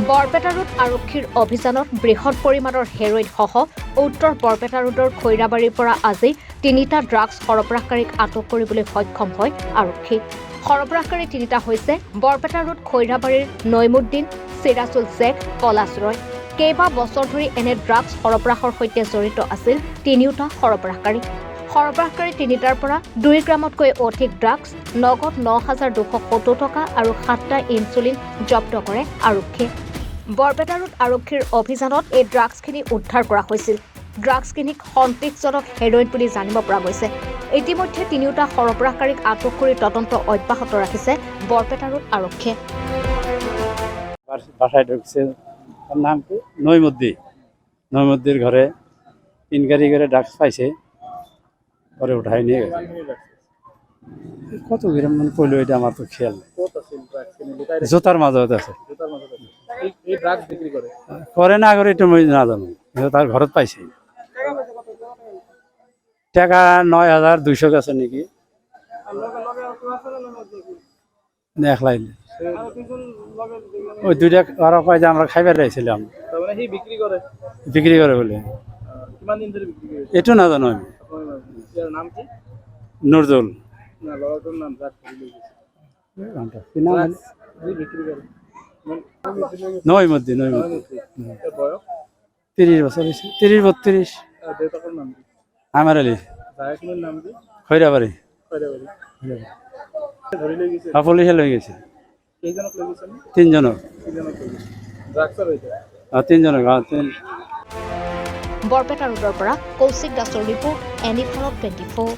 Barpeta road আৰক্ষীৰ অভিযানত বৃহৎ পৰিমাণৰ হেৰইন সহ উত্তৰ বৰপেটা ৰোডৰ খৈৰাবাৰীৰ পৰা আজি ৩টা ড্ৰাগছ সৰবৰাহকাৰীক আটক কৰিবলৈ সক্ষম হয় আৰক্ষী। সৰবৰাহকাৰী ৩টা হৈছে বৰপেটা ৰোড খৈৰাবাৰীৰ নইমুদ্দিন, চিৰাজুল শেখ, পলাশ ৰয়। কেইবা বছৰ ধৰি এনে ড্ৰাগছ সৰবৰাহৰ সৈতে জড়িত আছিল তিনিওটা সৰবৰাহকাৰী। সৰবৰাহকাৰী ৩টাৰ পৰা ২ গ্ৰামতকৈ অধিক ড্ৰাগছ, নগদ ৯,২৭০ টকা আৰু 7টা ইনচুলিন জব্দ কৰে আৰক্ষীয়ে। বৰপেটা ৰোড আৰক্ষীৰ অভিযানত এই ড্ৰাগছখিনি উদ্ধাৰ কৰা হৈছিল। ড্ৰাগছখিনিক সন্দেহজনক হেৰইন বুলি জানিব পৰা গৈছে। ইতিমধ্যে তিনিওটা সৰবৰাহকাৰীক আটক কৰি তদন্ত অব্যাহত ৰাখিছে বৰপেটা ৰোড আৰক্ষীয়ে। বাসায় ঢুকছে, তার নাম কি নইমুদ্দির ঘরে 3 গাড়ি করে ড্রাগস পাইছে, পরে উঠাই নিয়ে গেছে। কত গ্রাম মানে কইলো এটা আমার তো খেয়াল নেই। জোতার মাঝে আছে, করে না করে এটা মই না জানো, তার ঘরত পাইছে। টাকা 9,200 গেছে নাকি, দেখলাই ওই 2টা আরো কয় যে আমরা খাইবার রাইছিলাম, বিক্রি করে বলে। এটা না জানো আমি। নজরুল নইমুদ্দিন 30 বছর হয়েছে, 30-32। আমার আলী খৈরাবাড়ি পুলিশে লই গেছে 3 জনক। 3 জনক। বৰপেটা ৰোডৰ পৰা কৌশিক দাসৰ ৰিপৰ্ট, এনি ভাৰত 24।